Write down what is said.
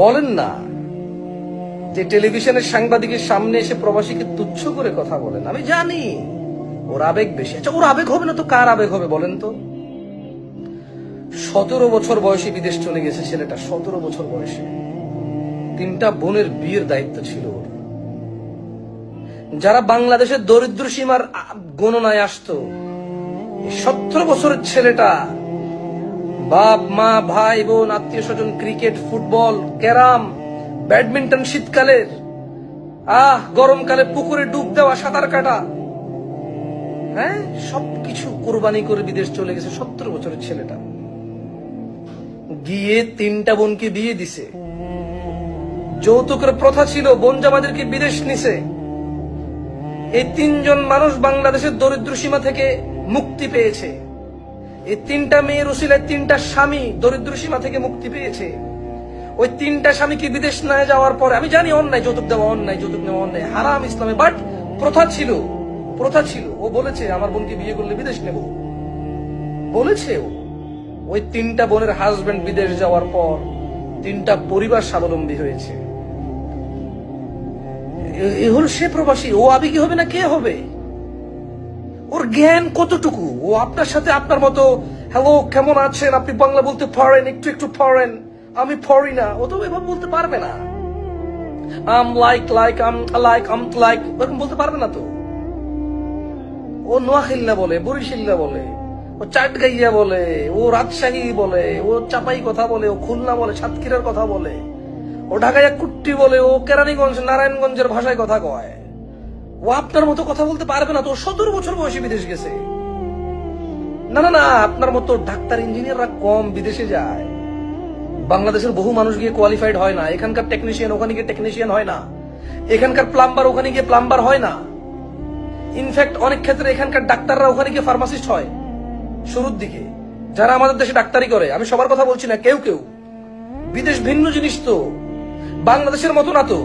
বলেন না যে টেলিভিশনের সাংবাদিকের সামনে এসে প্রবাসীকে তুচ্ছ করে কথা বলেন। আমি জানি ওর আবেগ বেশি। আচ্ছা, ওর আবেগ হবে না তো কার আবেগ হবে বলেন তো? 17 বছর বয়সে বিদেশ চলে গেছে ছেলেটা। 17 বছর বয়সে 3টা বোনের বিয়ের দায়িত্ব ছিল ওর। যারা বাংলাদেশের দরিদ্র সীমার গণনায় আসতো, 17 বছরের ছেলেটা বাপ মা ভাই বোন আত্মীয় স্বজন, ক্রিকেট ফুটবল ক্যারাম ব্যাডমিন্টন, শীতকালের গরমকালে পুকুরে ডুব দেওয়া, সাঁতার কাটা, হ্যাঁ সবকিছু কোরবানি করে বিদেশ চলে গেছে 17 বছরের ছেলেটা। গিয়ে 3টা বোনকে বিয়ে দিছে। যৌতুকের প্রথা ছিল, বোন জামাদেরকে বিদেশ নিছে। এই 3জন মানুষ বাংলাদেশের দরিদ্র সীমা থেকে মুক্তি পেয়েছে। এই 3টা মেয়ের উসিলায় 3টা স্বামী দরিদ্র সীমা থেকে মুক্তি পেয়েছে। ওই 3টা স্বামীকে বিদেশ না যাওয়ার পরে, আমি জানি অন্যায়, যৌতুক দেওয়া অন্যায়, যৌতুক নেওয়া অন্যায়, হারাম ইসলামে, বাট প্রথা ছিল। ও বলেছে আমার বোনকে বিয়ে করলে বিদেশ নেব, বলেছে ও। ওই 3টা বোনের হাজবেন্ড বিদেশ যাওয়ার পর 3টা পরিবার স্বাবলম্বী হয়েছে। এ হলো সে প্রবাসী। ও আবেগী হবে না কে হবে? ওর জ্ঞান কতটুকু? ও আপনার সাথে আপনার মতো হ্যালো কেমন আছেন, আপনি বাংলা বলতে পারেন, একটু একটু পারেন, আমি পারি না, ও তো এভাবে বলতে পারবে না। আম লাইক এরকম বলতে পারবে না তো। ও নোয়াখিল্লা বলে, বরিশাল্লা বলে, ও চাটগাইয়া বলে, ও রাজশাহী বলে, ও চাপাই কথা বলে, ও খুলনা বলে, সাতক্ষীরার কথা বলে, ও ঢাকাইয়া কুট্টি বলে, ও কেরানীগঞ্জ নারায়ণগঞ্জের ভাষায় কথা কয়। ও আপনার মতো কথা বলতে পারবে না তো। 17 বছর বয়সে বিদেশ গেছে। না, আপনার মতো ডাক্তার ইঞ্জিনিয়াররা কম বিদেশে যায়। বাংলাদেশের বহু মানুষ গিয়ে কোয়ালিফাইড হয় না। এখানকার টেকনিশিয়ান ওখানে গিয়ে টেকনিশিয়ান হয় না। এখানকার প্লাম্বার ওখানে গিয়ে প্লাম্বার হয় না। ইনফ্যাক্ট অনেক ক্ষেত্রে এখানকার ডাক্তাররা ওখানে গিয়ে ফার্মাসিস্ট হয় শুরুর দিকে, যারা আমাদের দেশে ডাক্তারি করে। আমি সবার কথা বলছি না, কেউ কেউ। বিদেশ ভিন্ন জিনিস তো, বাংলাদেশের মতো না তো।